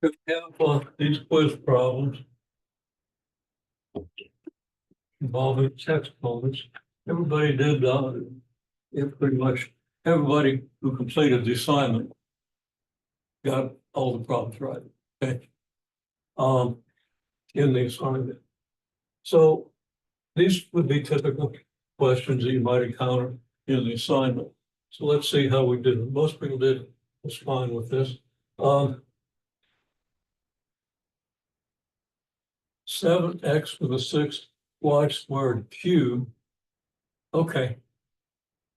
We have these quiz problems involving text moments. Everybody did, pretty much everybody who completed the assignment got all the problems right, okay? In the assignment. So these would be typical questions that you might encounter in the assignment. So let's see how we did. Most people did just fine with this. 7x to the sixth y squared cubed. Okay.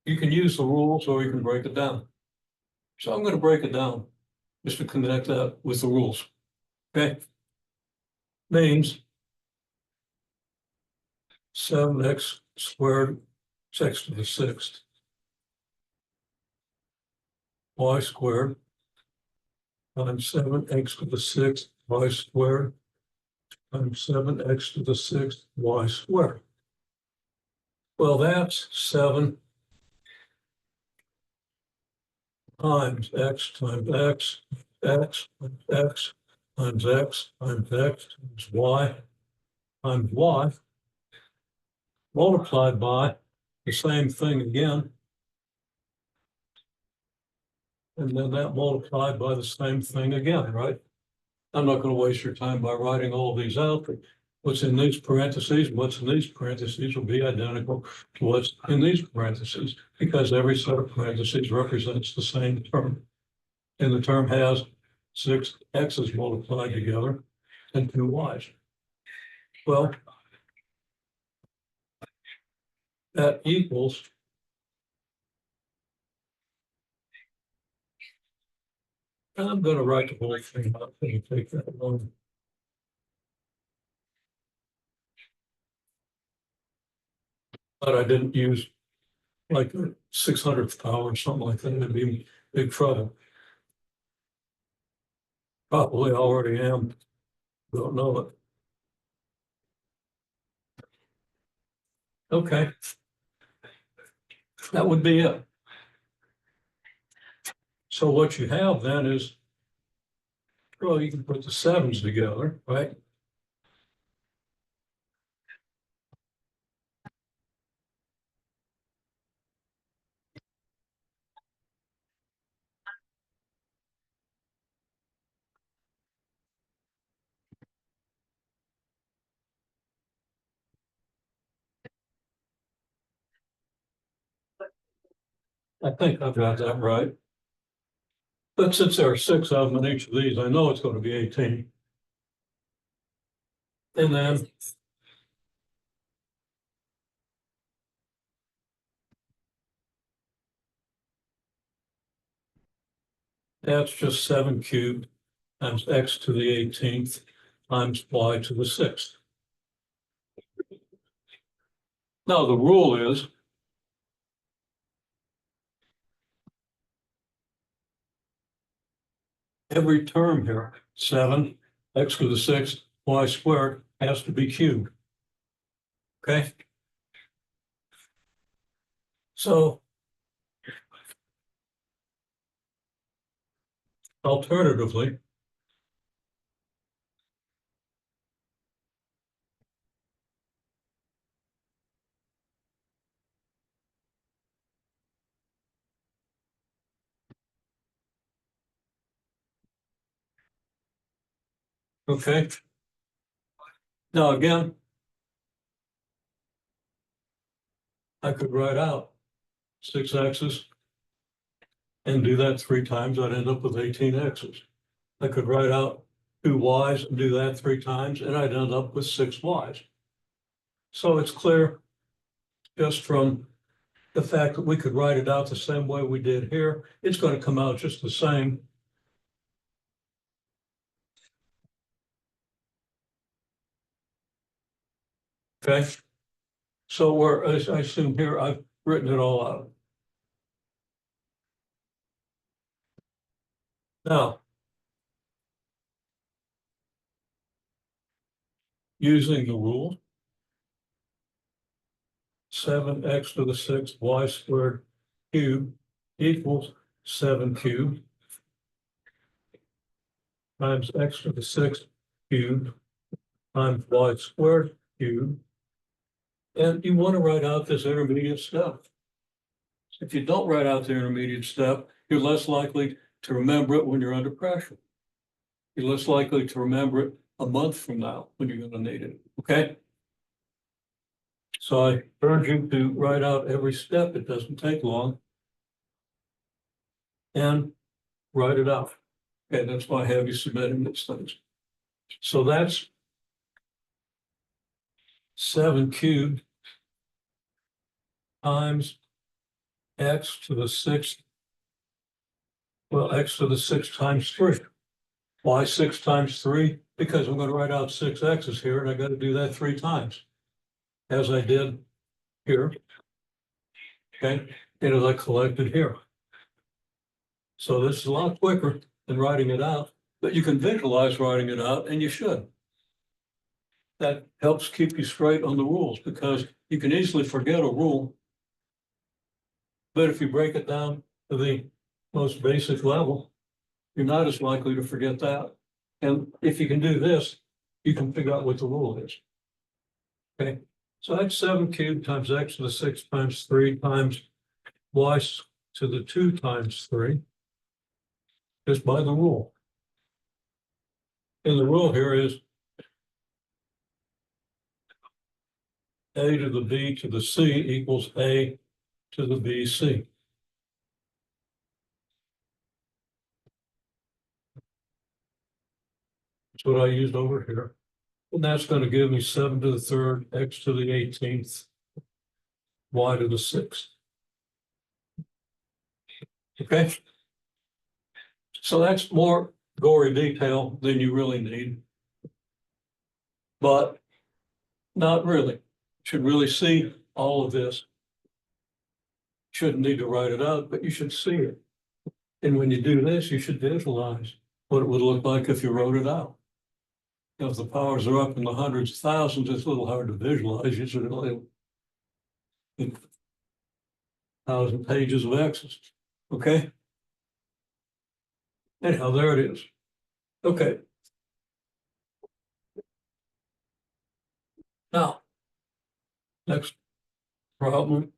You can use the rules or you can break it down. So I'm going to break it down just to connect that with the rules. Okay. Means 7x squared is x to the sixth y squared times 7x to the sixth y squared times 7x to the sixth y squared. Well, that's 7 times x times x, x times x times x times x times y, multiplied by the same thing again. And then that multiplied by the same thing again, right? I'm not going to waste your time by writing all these out. What's in these parentheses, what's in these parentheses will be identical to what's in these parentheses because every set of parentheses represents the same term. And the term has 6 x's multiplied together and 2 y's. Well, that equals I'm going to write the whole thing out and take that long. But I didn't use like a 600th power or something like that. It'd be big trouble. Probably already am. Don't know it. Okay. That would be it. So what you have then is, well, you can put the sevens together, right? I think I've got that right. But since there are 6 of them in each of these, I know it's going to be 18. And then that's just 7 cubed times x to the 18th times y to the 6th. Now the rule is every term here, 7 x to the 6th y squared has to be cubed. Okay? So alternatively, okay? Now again, I could write out 6 x's and do that 3 times. I'd end up with 18 x's. I could write out 2 y's and do that 3 times, and I'd end up with 6 y's. So it's clear just from the fact that we could write it out the same way we did here, it's going to come out just the same. Okay. So I assume here I've written it all out. Now, using the rule, 7x to the 6th y squared cubed equals 7 cubed times x to the sixth cubed times y squared cubed. And you want to write out this intermediate step. If you don't write out the intermediate step, you're less likely to remember it when you're under pressure. You're less likely to remember it a month from now when you're going to need it, okay? So I urge you to write out every step. It doesn't take long. And write it out. Okay, that's why I have you submitting these things. So that's 7 cubed times x to the sixth. Well, x to the sixth times 3. Why 6 times 3? Because I'm going to write out 6 x's here, and I got to do that 3 times, as I did here. Okay, and as I collected here. So this is a lot quicker than writing it out, but you can visualize writing it out, and you should. That helps keep you straight on the rules, because you can easily forget a rule. But if you break it down to the most basic level, you're not as likely to forget that. And if you can do this, you can figure out what the rule is. Okay, so that's 7 cubed times x to the 6 times 3 times y to the 2 times 3, just by the rule. And the rule here is a to the b to the c equals a to the bc. That's what I used over here. And that's going to give me 7 to the 3rd, x to the 18th, y to the 6th. Okay? So that's more gory detail than you really need. But not really. You should really see all of this. Shouldn't need to write it out, but you should see it. And when you do this, you should visualize what it would look like if you wrote it out. If the powers are up in the hundreds of thousands, it's a little hard to visualize. You should only 1,000 pages of x's. Okay? Anyhow, there it is. Okay. Now, next problem.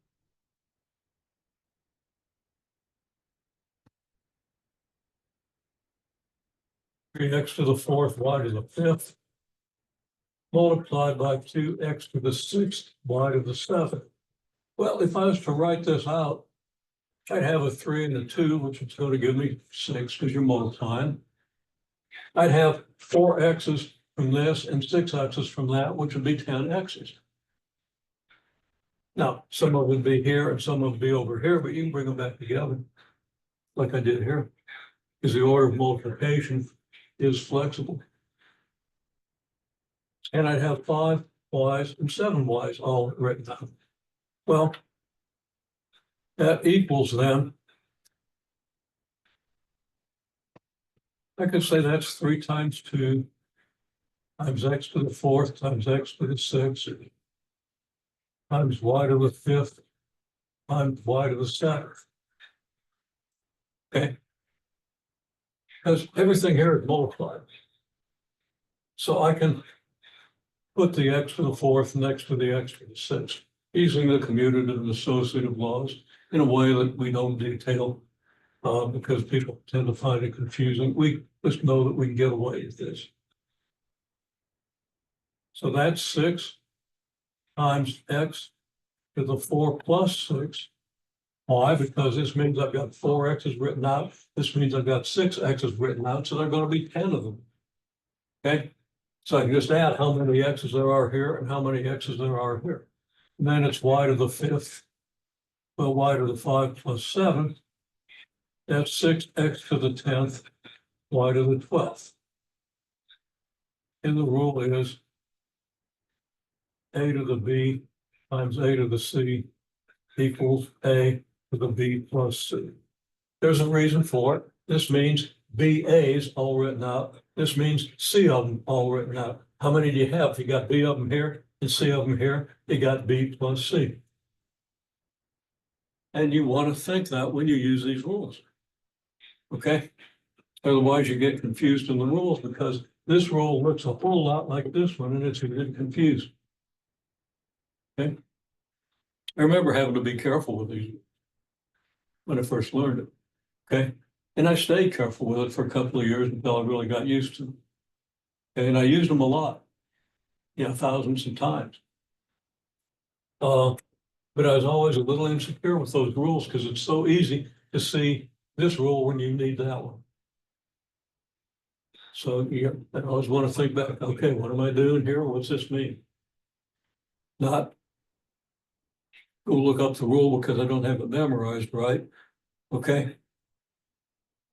X to the 4th, y to the 5th, multiplied by 2x to the 6th, y to the 7th. Well, if I was to write this out, I'd have a 3 and a 2, which is going to give me 6 because you're multiplying. I'd have 4 x's from this and 6 x's from that, which would be 10 x's. Now, some of it would be here and some of it would be over here, but you can bring them back together like I did here, because the order of multiplication is flexible. And I'd have 5 y's and 7 y's all written down. Well, that equals then, I could say that's 3 times 2 times x to the 4th times x to the 6th times y to the 5th times y to the 7th. Okay? Because everything here is multiplied. So I can put the x to the 4th next to the x to the 6th, using the commutative and associative laws in a way that we don't detail because people tend to find it confusing. We just know that we can get away with this. So that's 6 times x to the 4 plus 6. Why? Because this means I've got 4 x's written out. This means I've got 6 x's written out, so there are going to be 10 of them. Okay? So I can just add how many x's there are here and how many x's there are here. And then it's y to the 5th, well, y to the 5 plus 7. That's 6x to the 10th, y to the 12th. And the rule is a to the b times a to the c equals a to the b plus c. There's a reason for it. This means BA's all written out. This means C of them all written out. How many do you have? If you got B of them here and C of them here, you got B plus C. And you want to think that when you use these rules. Okay? Otherwise, you get confused in the rules because this rule looks a whole lot like this one and it's getting confused. Okay. I remember having to be careful with these when I first learned it. Okay. And I stayed careful with it for a couple of years until I really got used to them. Okay? And I used them a lot, thousands of times. But I was always a little insecure with those rules because it's so easy to see this rule when you need that one. So I always want to think back, okay, what am I doing here? What's this mean? Not go look up the rule because I don't have it memorized, right? Okay.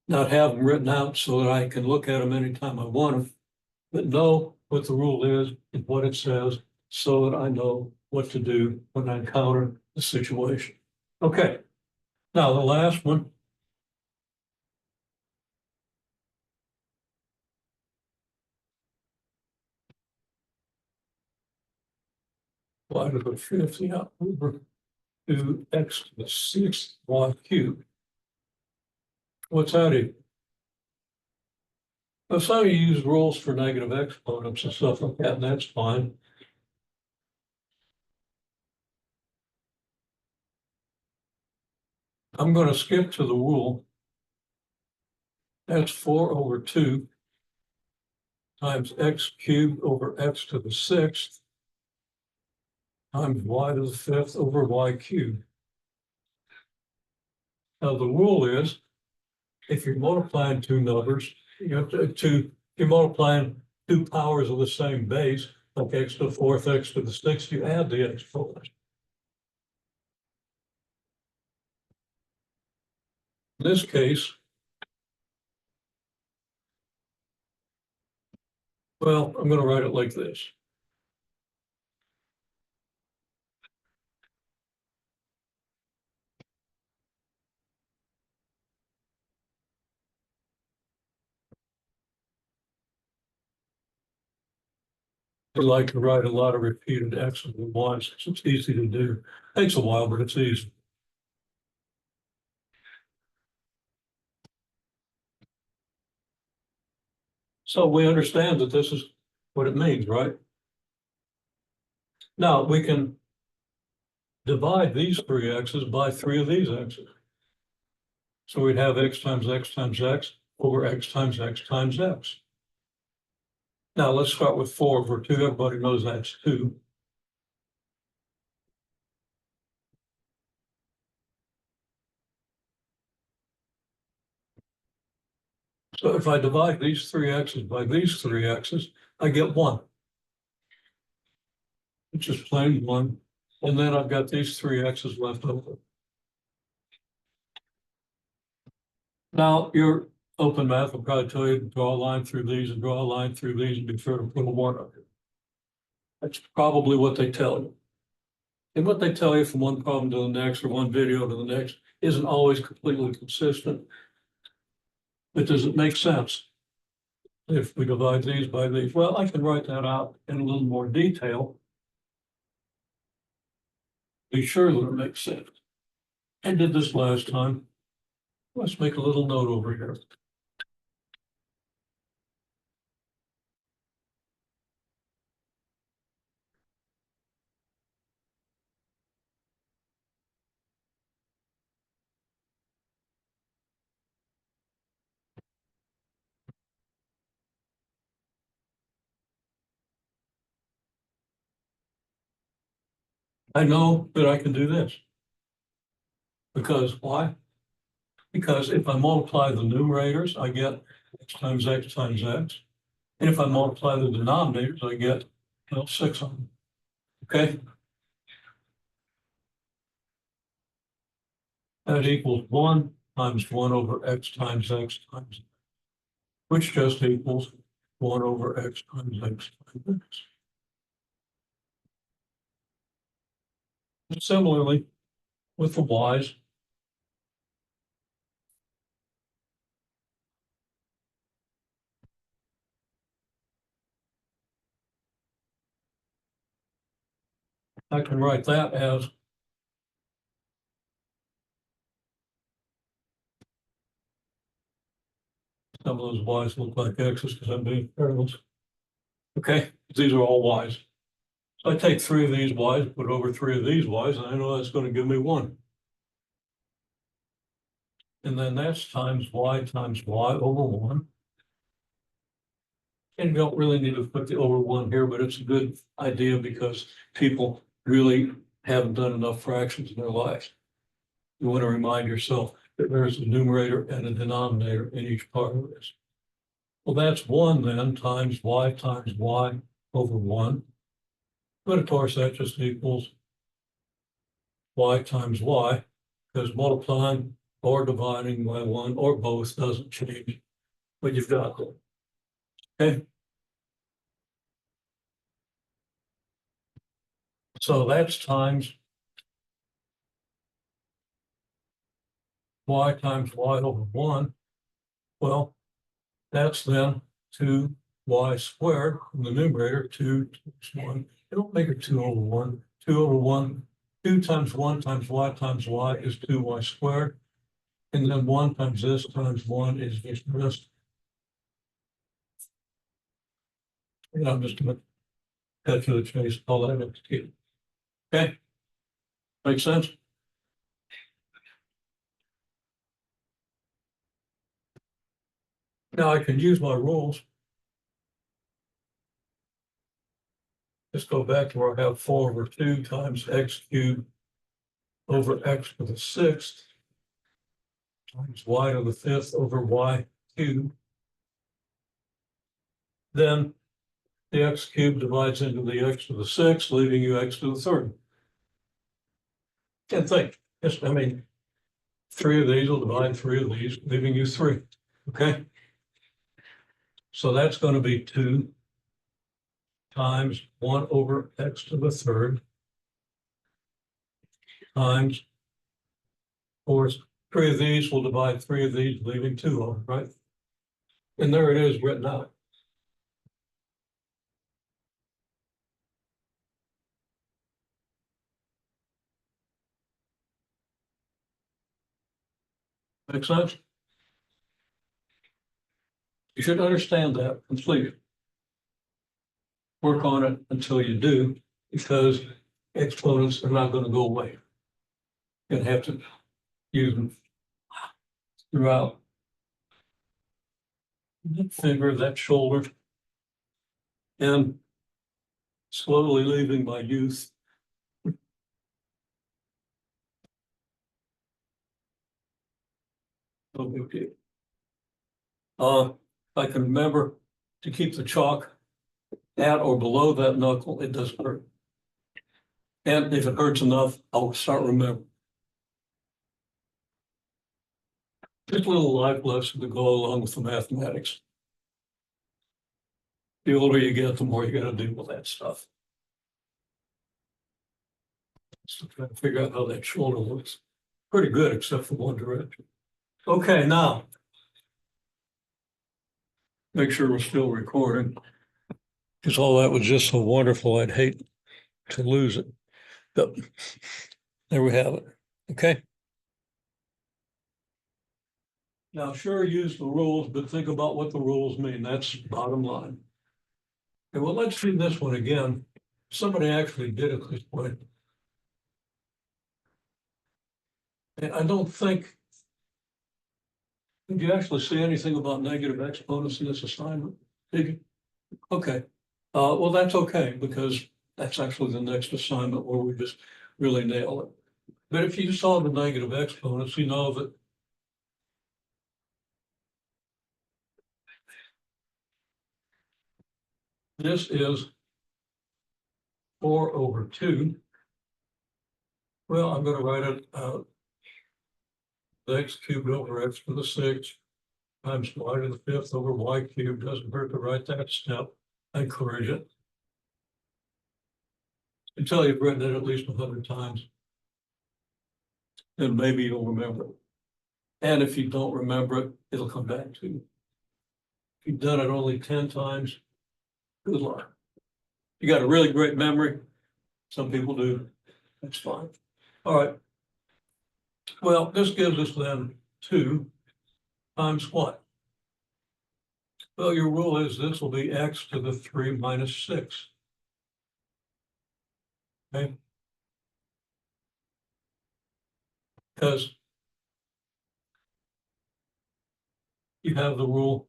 Not have them written out so that I can look at them anytime I want them, but know what the rule is and what it says so that I know what to do when I encounter the situation. Okay. Now the last one. Y to the fifth, over 2x to the sixth y cubed. What's that equal? Well, some of you use rules for negative exponents and stuff like that, and that's fine. I'm going to skip to the rule. That's 4 over 2 times x cubed over x to the sixth times y to the fifth over y cubed. Now the rule is, if you're multiplying two numbers, you're multiplying two powers of the same base, like x to the fourth, x to the sixth, you add the exponents. In this case, well, I'm going to write it like this. I like to write a lot of repeated x's and y's. It's easy to do. Takes a while, but it's easy. So we understand that this is what it means, right? Now we can divide these three x's by three of these x's. So we'd have x times x times x over x times x times x. Now let's start with 4 over 2. Everybody knows that's 2. So if I divide these three x's by these three x's, I get 1. It's just plain 1. And then I've got these three x's left over. Now, your open math will probably tell you to draw a line through these and draw a line through these and be sure to put a 1 up here. That's probably what they tell you. And what they tell you from one problem to the next or one video to the next isn't always completely consistent. But does it make sense? If we divide these by these, well, I can write that out in a little more detail. Be sure that it makes sense. I did this last time. Let's make a little note over here. I know that I can do this. Because why? Because if I multiply the numerators, I get x times x times x. And if I multiply the denominators, I get 6 of them. Okay? That equals 1 times 1 over x times x times, which just equals 1 over x times x times x. And similarly, with the y's, I can write that as Some of those y's look like x's because I'm being careless. Okay, these are all y's. So I take 3 of these y's, put over 3 of these y's, and I know that's going to give me 1. And then that's times y over 1. And you don't really need to put the over 1 here, but it's a good idea because people really haven't done enough fractions in their lives. You want to remind yourself that there's a numerator and a denominator in each part of this. Well, that's 1 then times y over 1. But of course, that just equals y times y, because multiplying or dividing by 1 or both doesn't change what you've got there. Okay. So that's times y times y over 1. Well, that's then 2y squared in the numerator, 2 times 1. It'll make it 2 over 1. 2 over 1, 2 times 1 times y is 2y squared. And then 1 times this times 1 is just this. And I'm just going to cut to the chase, all that up to you. Okay? Make sense? Now I can use my rules. Just go back to where I have 4 over 2 times x cubed over x to the 6th times y to the 5th over y cubed. Then the x cubed divides into the x to the 6th, leaving you x to the 3rd. Can't think. Yes, I mean, 3 of these will divide 3 of these, leaving you 3. Okay? So that's going to be 2 times 1 over x to the 3rd times, of course, 3 of these will divide 3 of these, leaving 2 of them, right? And there it is written out. Make sense? You should understand that completely. Work on it until you do, because exponents are not going to go away. You're going to have to use them throughout. That finger, that shoulder, and slowly leaving my youth. Okay. I can remember to keep the chalk at or below that knuckle, it doesn't hurt. And if it hurts enough, I'll start remembering. Just a little life lesson to go along with the mathematics. The older you get, the more you got to do with that stuff. So trying to figure out how that shoulder looks. Pretty good, except for one direction. Okay, now. Make sure we're still recording. Because all that was just so wonderful, I'd hate to lose it. But there we have it. Okay. Now, sure, use the rules, but think about what the rules mean. That's bottom line. Okay, well, let's see this one again. Somebody actually did it this way. And I don't think, did you actually see anything about negative exponents in this assignment? Did you? Okay. Well, that's okay, because that's actually the next assignment where we just really nail it. But if you saw the negative exponents, you know that this is 4 over 2. Well, I'm going to write it out. X cubed over x to the 6th times y to the 5th over y cubed. Doesn't hurt to write that step. I encourage it. Until you've written it at least 100 times. Then maybe you'll remember it. And if you don't remember it, it'll come back to you. If you've done it only 10 times, good luck. You got a really great memory. Some people do. That's fine. All right. Well, this gives us then 2 times what? Well, your rule is this will be x to the 3 minus 6. Okay? Because you have the rule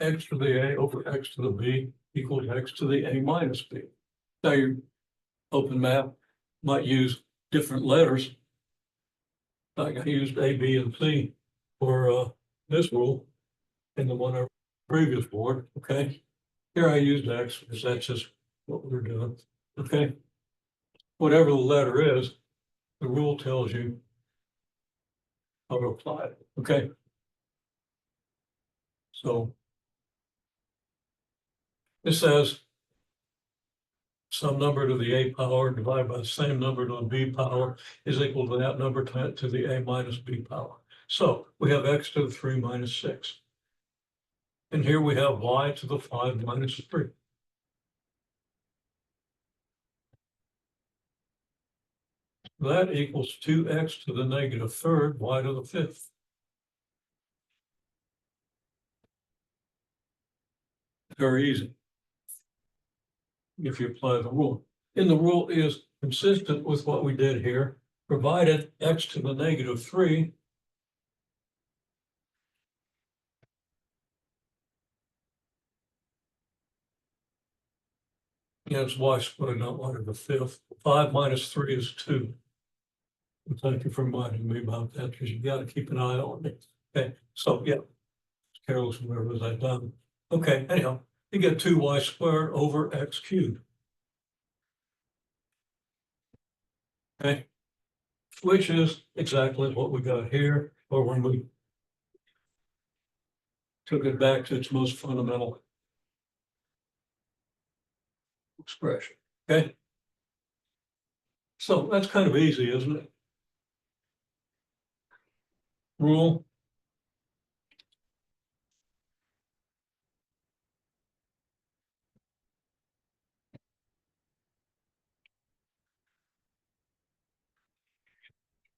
x to the a over x to the b equals x to the a minus b. Now your open math might use different letters. Like I used a, b, and c for this rule in the one previous board, okay? Here I used x because that's just what we're doing, okay? Whatever the letter is, the rule tells you how to apply it, okay? So it says some number to the a power divided by the same number to the b power is equal to that number to the a minus b power. So we have x to the 3 minus 6. And here we have y to the 5 minus 3. That equals 2x to the negative third, y to the 5th. Very easy if you apply the rule. And the rule is consistent with what we did here, provided x to the negative 3 is y squared, not y to the 5th. 5 minus 3 is 2. And thank you for reminding me about that, because you got to keep an eye on it. Okay, so yeah, it's careless whatever was I done. Okay, anyhow, you get 2y squared over x cubed. Okay, which is exactly what we got here, or when we took it back to its most fundamental expression. Okay, so that's kind of easy, isn't it? Rule.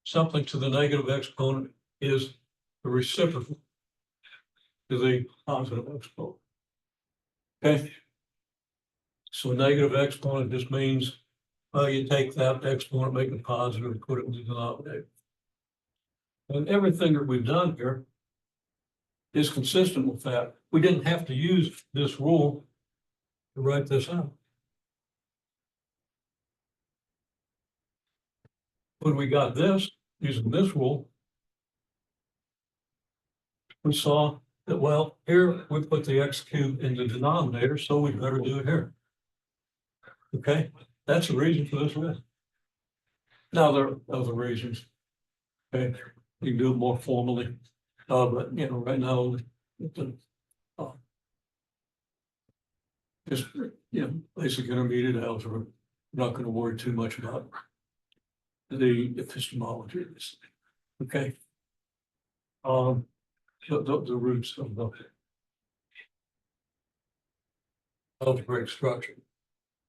Something to the negative exponent is the reciprocal to the positive exponent. Okay. So negative exponent just means, well, you take that exponent, make it positive, and put it in the denominator. And everything that we've done here is consistent with that. We didn't have to use this rule to write this out. When we got this, using this rule, we saw that, well, here we put the x cubed in the denominator, so we better do it here. Okay, that's the reason for this list. Now, there are other reasons. Okay, you can do it more formally, but you know, right now, uh, just, you know, basic intermediate algebra, I'm not going to worry too much about the epistemology of this. Okay. The roots of the algebraic structure.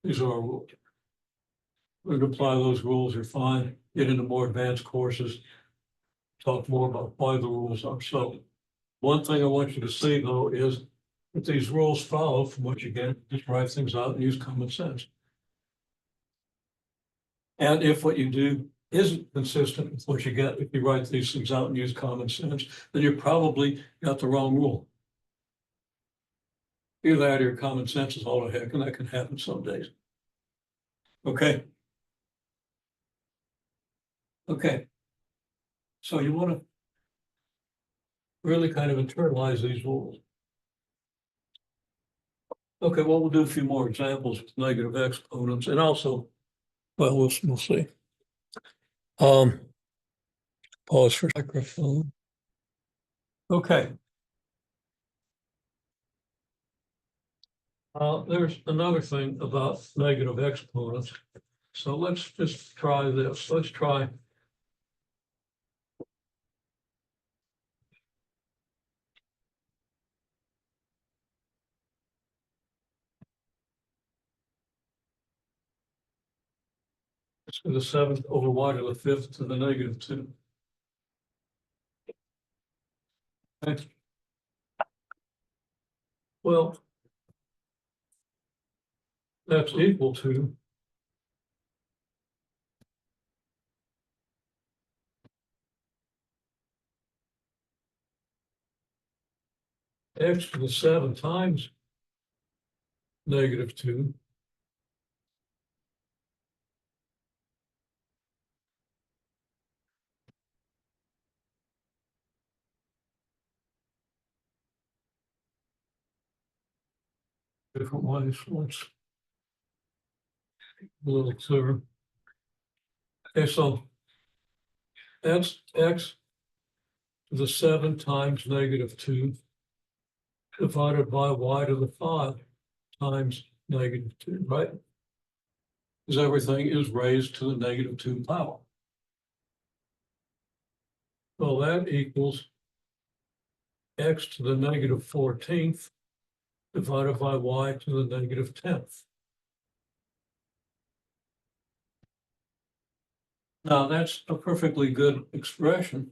These are our rules. We can apply those rules, you're fine, get into more advanced courses, talk more about why the rules are so. One thing I want you to see though is that these rules follow from what you get, just write things out and use common sense. And if what you do isn't consistent with what you get, if you write these things out and use common sense, then you probably got the wrong rule. Either that or your common sense is all the heck, and that can happen some days. Okay. Okay. So you want to really kind of internalize these rules. Okay, well, we'll do a few more examples with negative exponents and also, well, we'll see. Pause for microphone. Okay. There's another thing about negative exponents. So let's just try this. Let's try X to the seventh over y to the fifth to the negative two. Okay. Well, that's equal to x to the 7 times negative 2 different ways. Let's a little clearer. Okay, so that's x to the 7 times negative 2 divided by y to the 5 times negative 2, right? Because everything is raised to the negative 2 power. Well, that equals x to the negative 14th divided by y to the negative 10th. Now, that's a perfectly good expression.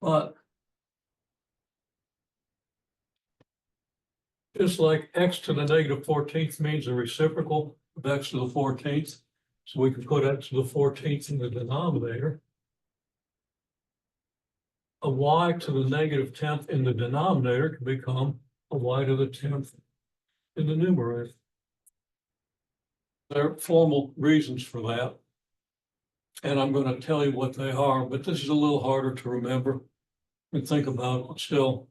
But just like x to the negative 14th means a reciprocal of x to the 14th, so we can put x to the 14th in the denominator. A y to the negative 10th in the denominator can become a y to the 10th in the numerator. There are formal reasons for that, and I'm going to tell you what they are, but this is a little harder to remember and think about, but still,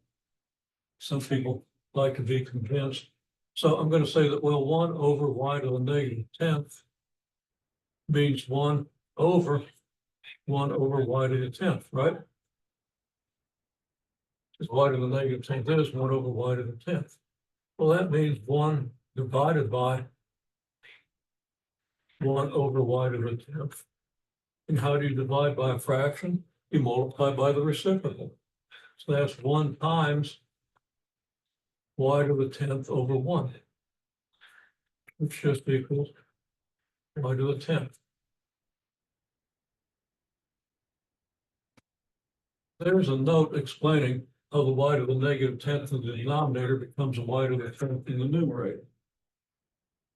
some people like to be convinced. So I'm going to say that, well, 1 over y to the negative 10th means 1 over y to the 10th, right? Because y to the negative 10th is 1 over y to the 10th. Well, that means 1 divided by 1 over y to the 10th. And how do you divide by a fraction? You multiply by the reciprocal. So that's 1 times y to the 10th over 1, which just equals y to the 10th. There's a note explaining how the y to the negative 10th in the denominator becomes a y to the 10th in the numerator.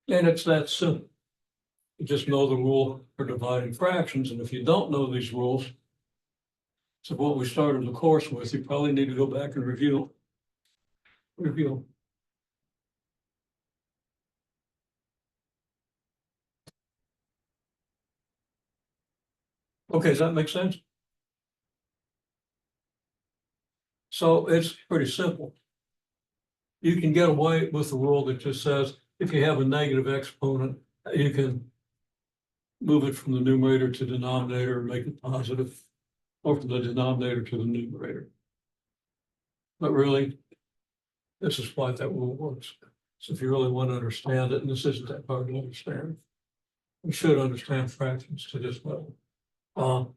And it's that simple. You just know the rule for dividing fractions, and if you don't know these rules, so what we started the course with, you probably need to go back and review. Okay, does that make sense? So it's pretty simple. You can get away with the rule that just says if you have a negative exponent, you can move it from the numerator to denominator and make it positive, or from the denominator to the numerator. But really, this is why that rule works. So if you really want to understand it, and this isn't that hard to understand, you should understand fractions to this level. But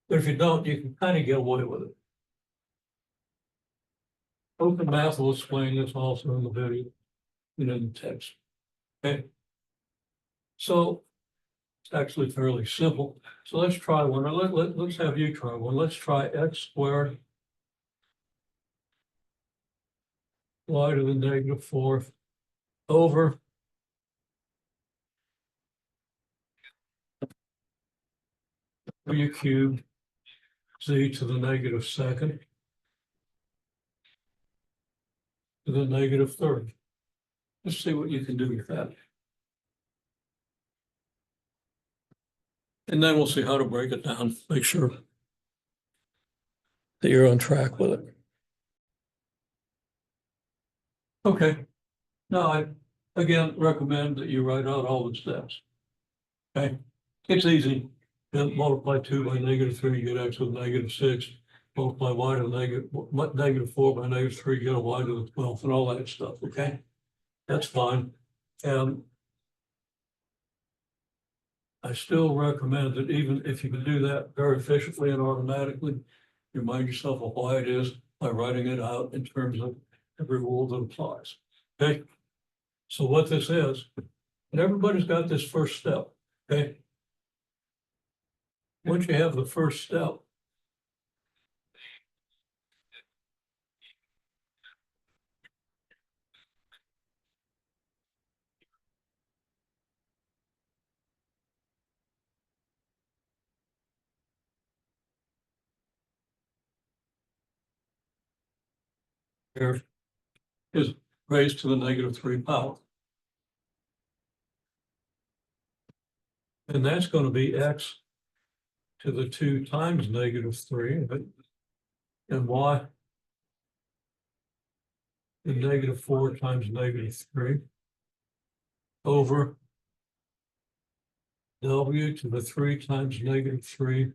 if you don't, you can kind of get away with it. Open Math will explain this also in the video and in the text. Okay. So it's actually fairly simple. So let's try one. Let's have you try one. Let's try x squared y to the negative 4th over w cubed z to the negative 2nd to the negative 3rd. Let's see what you can do with that. And then we'll see how to break it down, make sure that you're on track with it. Okay. Now, I again recommend that you write out all the steps. Okay, it's easy. Then multiply 2 by negative 3, you get x with negative 6. Multiply y to the negative 4 by negative 3, you get a y to the 12th, and all that stuff. Okay, that's fine. And I still recommend that even if you can do that very efficiently and automatically, remind yourself of why it is by writing it out in terms of every rule that applies. Okay? So what this is, and everybody's got this first step, okay? Once you have the first step, here is raised to the -3 power. And that's going to be x to the 2 times -3, and y to -4 times -3 over w to the 3 times -3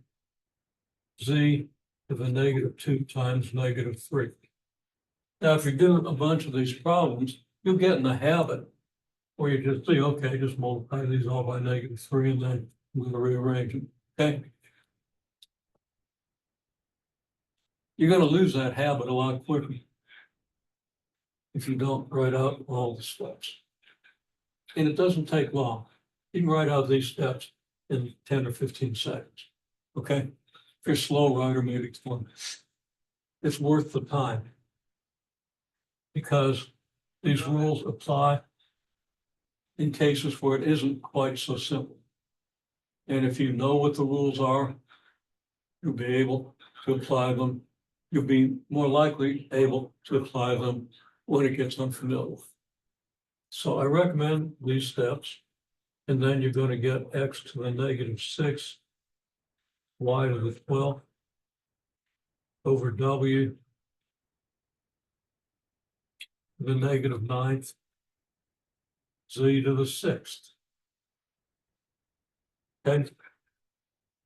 z to the -2 times -3. Now, if you're doing a bunch of these problems, you'll get in the habit where you just say, okay, just multiply these all by -3 and then we'll rearrange them, okay? You're going to lose that habit a lot quicker if you don't write out all the steps. And it doesn't take long. You can write out these steps in 10 or 15 seconds, okay? If you're a slow writer, maybe 20. It's worth the time because these rules apply in cases where it isn't quite so simple. And if you know what the rules are, you'll be able to apply them. You'll be more likely able to apply them when it gets unfamiliar. So I recommend these steps, and then you're going to get x to the -6, y to the 12th over w to the -9th, z to the 6th. Okay.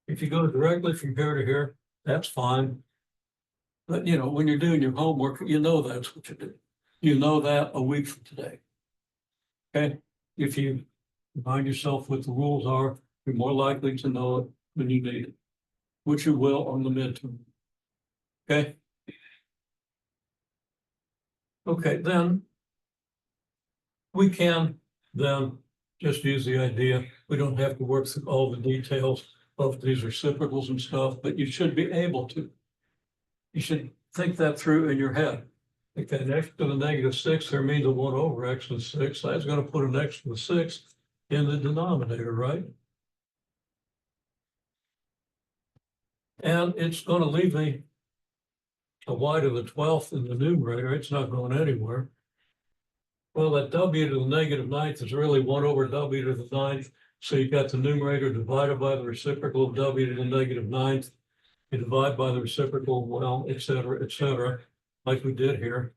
If you go directly from here to here, that's fine. But you know, when you're doing your homework, you know that's what you do. You know that a week from today. Okay, if you remind yourself what the rules are, you're more likely to know it when you need it, which you will on the midterm. Okay. Okay, then we can then just use the idea. We don't have to work through all the details of these reciprocals and stuff, but you should be able to. You should think that through in your head. Okay, x to the -6, there means a 1 over x to the 6. That's going to put an x to the 6 in the denominator, right? And it's going to leave me a y to the 12th in the numerator. It's not going anywhere. Well, that w to the -9th is really 1 over w to the 9th. So you've got the numerator divided by the reciprocal of w to the -9th. You divide by the reciprocal, well, et cetera, like we did here.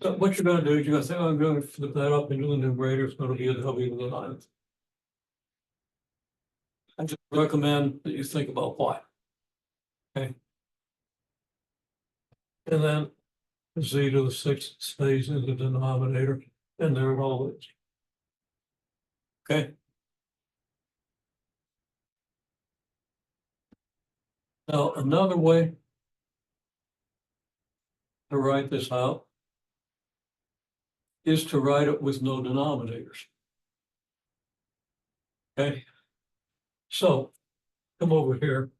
So what you're going to do is you're going to say, oh, I'm going to flip that up into the numerator. It's going to be a w to the 9th. I just recommend that you think about why. Okay. And then z to the 6th stays in the denominator, and there it all is. Okay. Now, another way to write this out is to write it with no denominators. Okay. So come over here.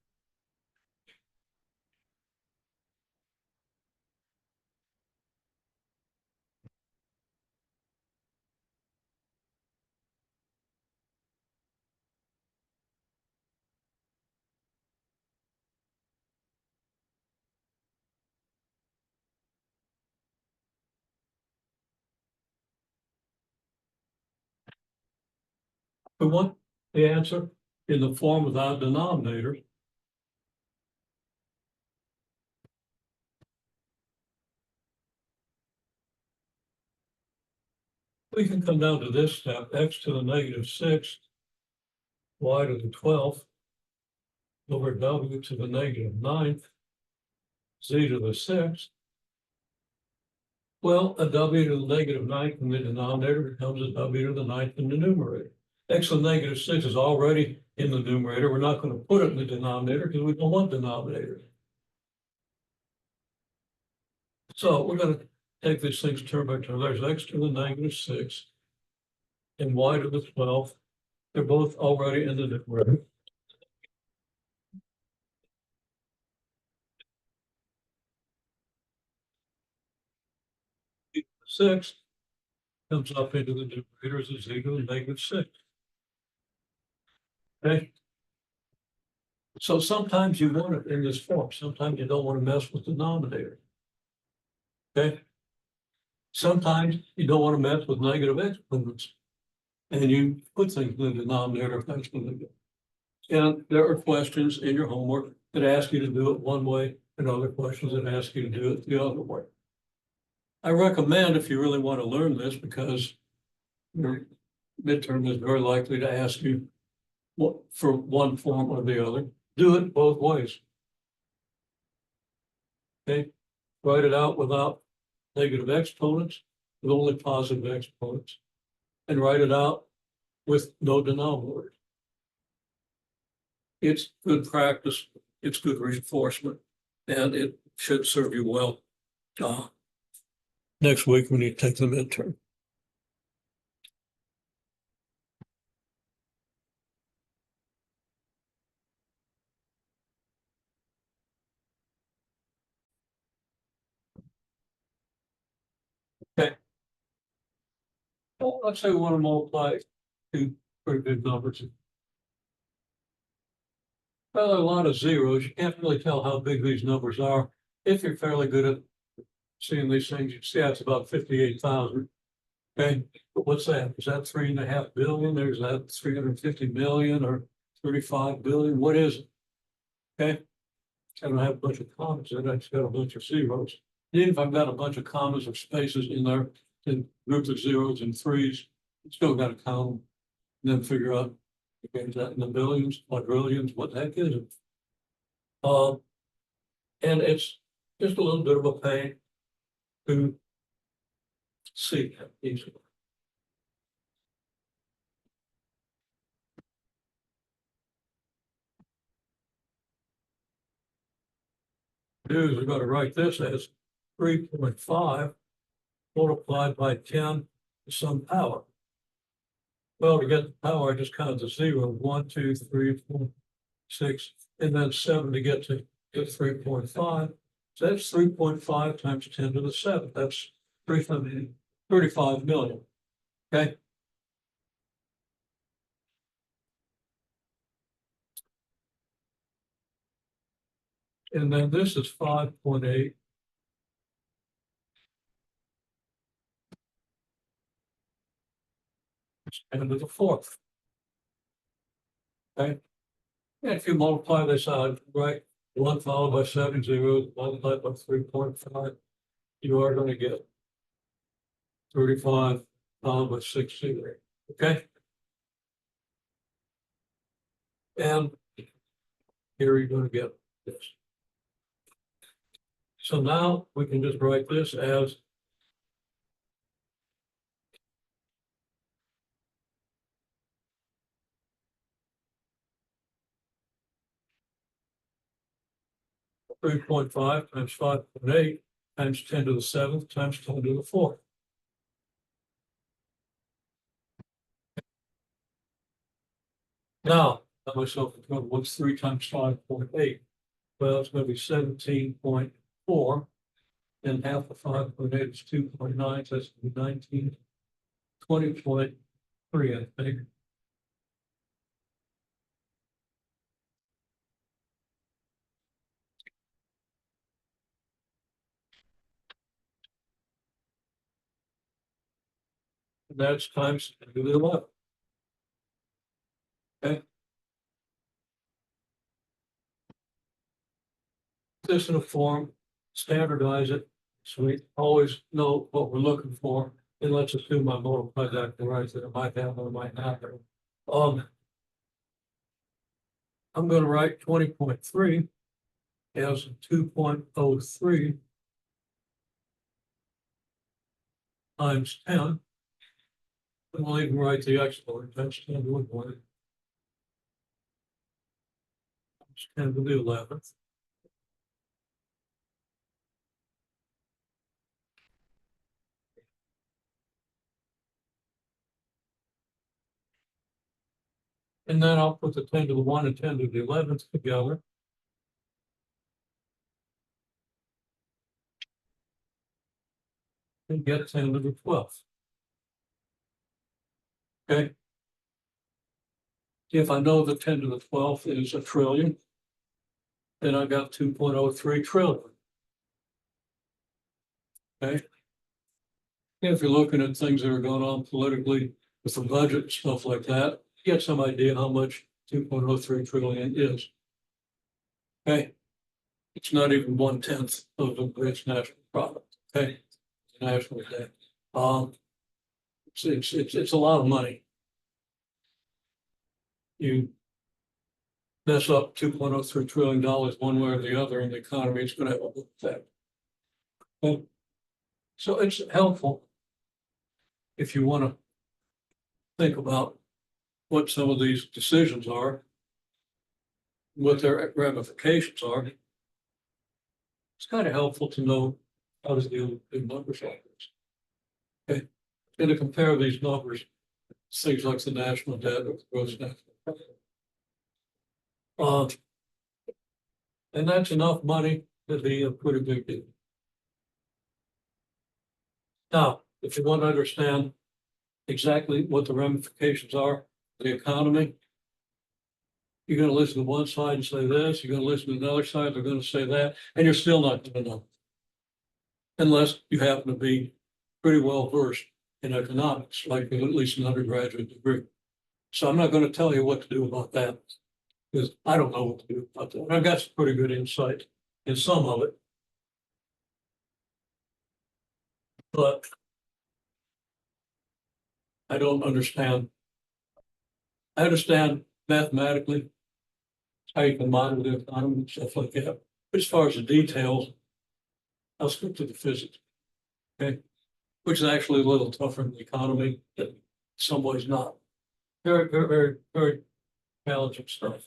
We want the answer in the form without denominators. We can come down to this step, x to the -6, y to the 12th, over w to the -9th, z to the 6th. Well, a w to the -9th in the denominator becomes a w to the 9th in the numerator. X to the -6 is already in the numerator. We're not going to put it in the denominator because we don't want denominators. So we're gonna take these things turn by turn. There's x to the -6 and y to the 12. They're both already in the numerator. Six comes up into the numerator as a equal to -6. Okay. So sometimes you want it in this form. Sometimes you don't want to mess with the denominator. Okay. Sometimes you don't want to mess with negative exponents. And you put things in the denominator if that's what they do. And there are questions in your homework that ask you to do it one way and other questions that ask you to do it the other way. I recommend if you really want to learn this, because your midterm is very likely to ask you what for one form or the other, do it both ways. Okay, write it out without negative exponents, with only positive exponents, and write it out with no denominator. It's good practice, it's good reinforcement, and it should serve you well next week when you take the midterm. Okay. Well, let's say we want to multiply two pretty big numbers. Well, there are a lot of zeros. You can't really tell how big these numbers are. If you're fairly good at seeing these things, you see that's about 58,000. Okay, but what's that? Is that 3.5 billion? Or is that 350 million or 35 billion? What is it? Okay, I don't have a bunch of commas in it. I just got a bunch of zeros. Even if I've got a bunch of commas or spaces in there, in groups of zeros and threes, you still got to count them and then figure out, okay, is that in the billions, quadrillions? What the heck is it? And it's just a little bit of a pain to see easily. Do is we're going to write this as 3.5 multiplied by 10 to some power. Well, to get the power, I just count the zero, 1, 2, 3, 4, 6, and then 7 to get to 3.5. So that's 3.5 times 10 to the 7th. That's 35 million. Okay. And then this is 5.8. And to the 4th. Okay. And if you multiply this out, right, 1 followed by 7 zeros, multiplied by 3.5, you are going to get 35 followed by 6 zeros. Okay. And here you're going to get this. So now we can just write this as 3.5 times 5.8 times 10 to the 7th times 10 to the 4th. Now, tell myself, what's 3 times 5.8? Well, it's going to be 17.4, and half of 5.8 is 2.9, so that's going to be 19, 20.3, I think. And that's times 10 to the 11th. Okay. This in a form, standardize it, so we always know what we're looking for. And let's assume I multiply that to right, that it might happen or might not happen. I'm going to write 20.3 as 2.03 times 10. And we'll even write the exponent, that's 10 to the 1. Times 10 to the 11th. And then I'll put the 10 to the 1 and 10 to the 11th together. And get 10 to the 12th. Okay. If I know the 10 to the 12th is a trillion, then I got 2.03 trillion. Okay. If you're looking at things that are going on politically with the budget and stuff like that, you get some idea how much 2.03 trillion is. Okay. It's not even 1/10 of the British national product. Okay. National debt. It's a lot of money. You mess up $2.03 trillion one way or the other, and the economy is going to have a big effect. Okay. So it's helpful if you want to think about what some of these decisions are, what their ramifications are. It's kind of helpful to know how to deal with big numbers like this. Okay. And to compare these numbers, things like the national debt or the gross national product. And that's enough money to be a pretty big deal. Now, if you want to understand exactly what the ramifications are of the economy, you're going to listen to one side and say this, you're going to listen to the other side, they're going to say that, and you're still not going to know. Unless you happen to be pretty well versed in economics, like at least an undergraduate degree. So I'm not going to tell you what to do about that, because I don't know what to do about that. I've got some pretty good insight in some of it. But I don't understand. I understand mathematically how you can model the economy and stuff like that. But as far as the details, I'll stick to the physics. Okay. Which is actually a little tougher in the economy, but in some ways not. Very, very, very, very challenging stuff.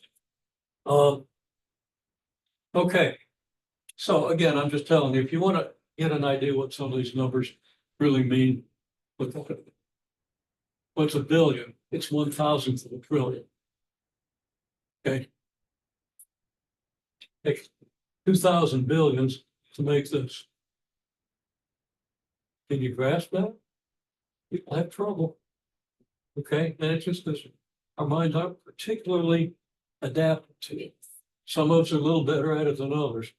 Okay. So again, I'm just telling you, if you want to get an idea what some of these numbers really mean, look at it. What's a billion? It's 1,000th of a trillion. Okay. Take 2,000 billions to make this. Can you grasp that? People have trouble. Okay, and it's just this, our minds aren't particularly adapted to it. Some of us are a little better at it than others.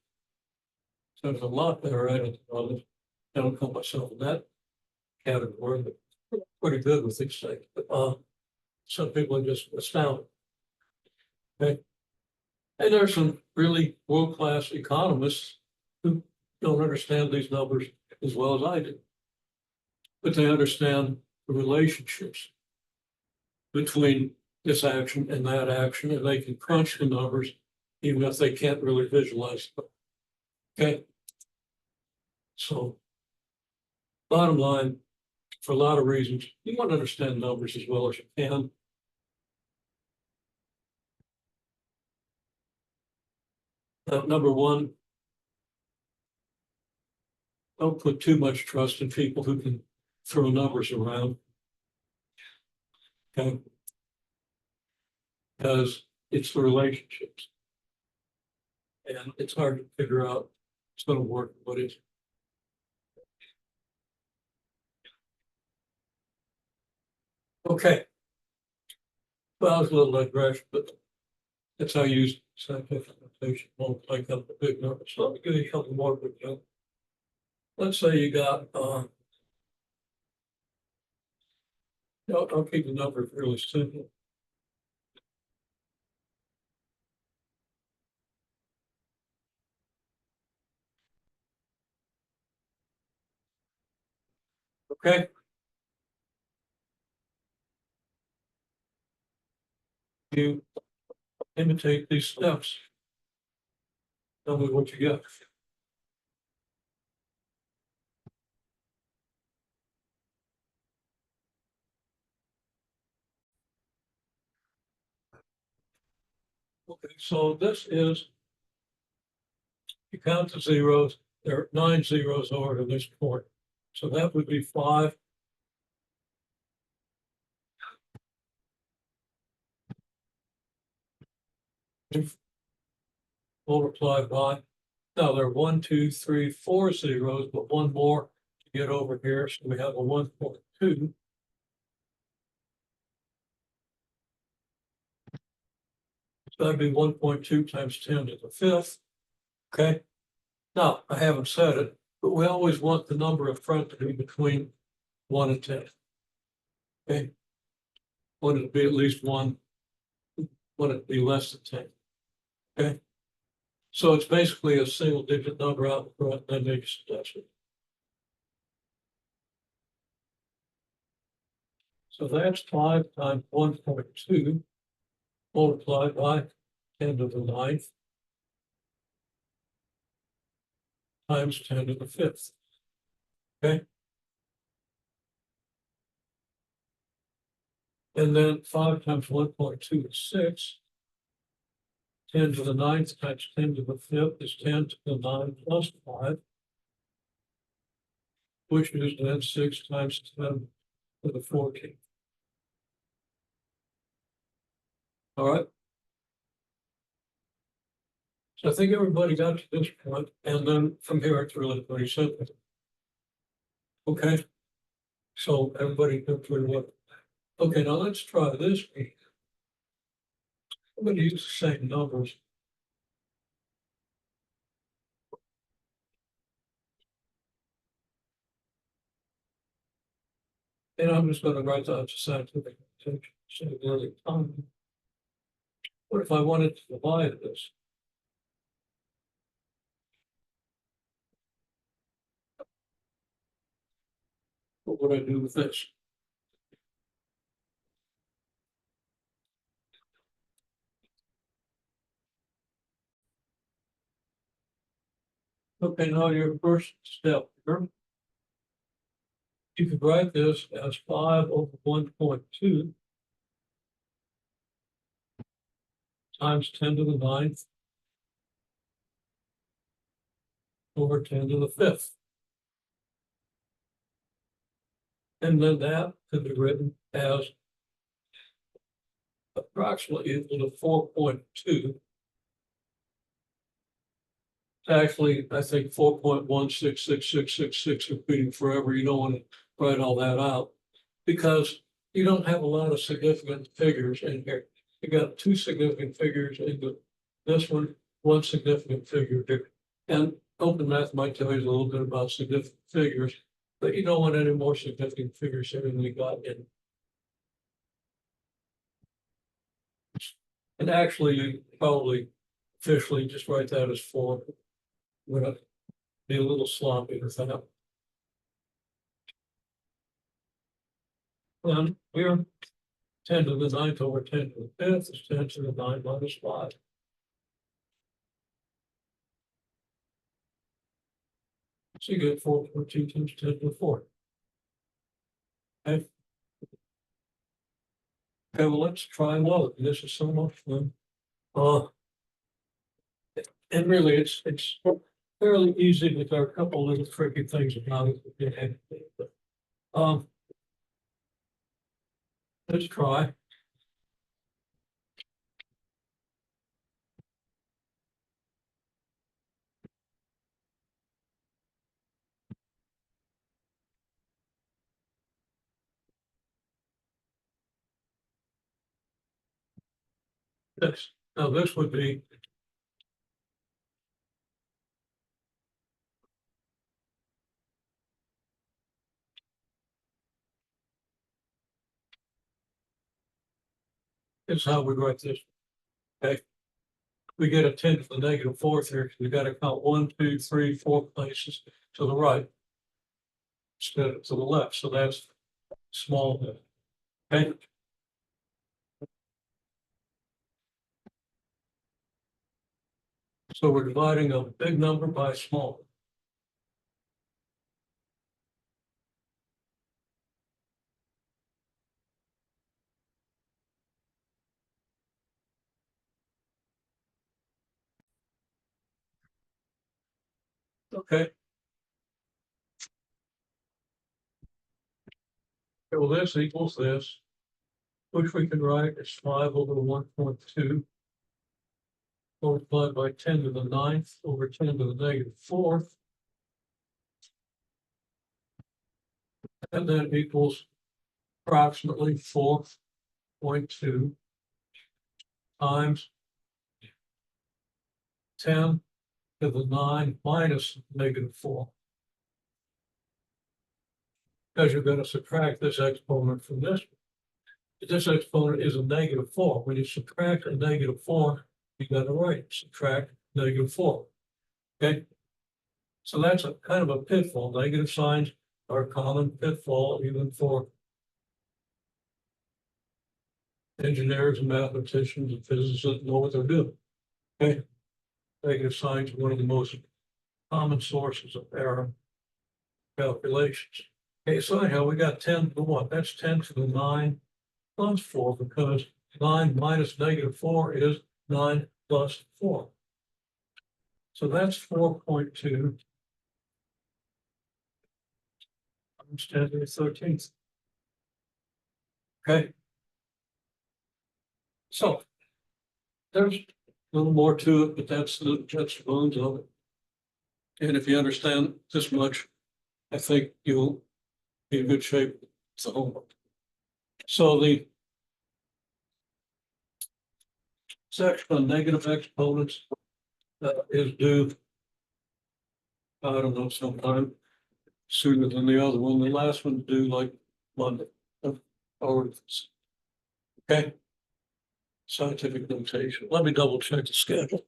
So there's a lot better at it than others. I don't call myself in that category, but pretty good with these things. But some people are just astounded. Okay. And there's some really world-class economists who don't understand these numbers as well as I do. But they understand the relationships between this action and that action, and they can crunch the numbers even if they can't really visualize them. Okay. So bottom line, for a lot of reasons, you want to understand numbers as well as you can. Number one, don't put too much trust in people who can throw numbers around. Okay. Because it's the relationships. And it's hard to figure out it's going to work, what is. Okay. Well, I was a little digression, but that's how I use scientific notation. Won't take up a big number. So let me give you a couple more. Let's say you got, I'll keep the numbers really simple. Okay. You imitate these steps. Tell me what you get. Okay, so this is, you count the zeros, there are 9 zeros over to this point. So that would be 5. multiplied by, now there are 1, 2, 3, 4 zeros, but one more to get over here. So we have a 1.2. So that'd be 1.2 times 10 to the fifth. Okay. Now, I haven't said it, but we always want the number in front to be between 1 and 10. Okay. Want it to be at least 1, want it to be less than 10. Okay. So it's basically a single digit number out in front, and then make a suggestion. So that's 5 times 1.2 multiplied by 10 to the 9th times 10 to the 5th. Okay. And then 5 times 1.2 is 6. 10 to the 9th times 10 to the 5th is 10 to the 9 plus 5, which is then 6 times 10 to the 14th. All right. So I think everybody got to this point, and then from here it's really pretty simple. Okay. So everybody can pretty well. Okay, now let's try this. I'm going to use the same numbers. And I'm just going to write down the scientific notation. What if I wanted to divide this? What would I do with this? Okay, now your first step here. You could write this as 5 over 1.2 times 10 to the 9th over 10 to the 5th. And then that could be written as approximately equal to 4.2. Actually, I think 4.166666 repeating forever. You don't want to write all that out because you don't have a lot of significant figures in here. You got 2 significant figures in this one significant figure here. And open math might tell you a little bit about significant figures, but you don't want any more significant figures here than we got in. And actually, you probably officially just write that as 4. We're going to be a little sloppy with that. And we're 10 to the 9th over 10 to the 5th is 10 to the 9 minus 5. So you get 4.2 times 10 to the 4. Okay. Okay, well, let's try another. This is so much fun. And really, it's fairly easy, but there are a couple little tricky things about it. Um, let's try. This. Now, this would be is how we write this. Okay. We get a 10 to the negative 4th here because we got to count 1, 2, 3, 4 places to the right instead of to the left. So that's small. Okay. So we're dividing a big number by a small. Okay. Well, this equals this, which we can write as 5 over 1.2 multiplied by 10⁹ over 10⁻⁴. And that equals approximately 4.2 times 10⁹ minus -4. Because you're going to subtract this exponent from this. This exponent is a -4. When you subtract a -4, you got to write subtract -4. Okay. So that's a kind of a pitfall. Negative signs are a common pitfall even for engineers and mathematicians and physicists that know what they're doing. Okay. Negative signs are one of the most common sources of error calculations. Okay, so anyhow, we got 10⁻². That's 10⁹ plus 4, because 9 minus -4 is 9 plus 4. So that's 4.2 times 10⁻13. Okay. So there's a little more to it, but that's the bones of it. And if you understand this much, I think you'll be in good shape with the homework. So the section on negative exponents is due, I don't know, sometime sooner than the other one. The last one's due like Monday. Or, okay. Scientific notation. Let me double check the schedule.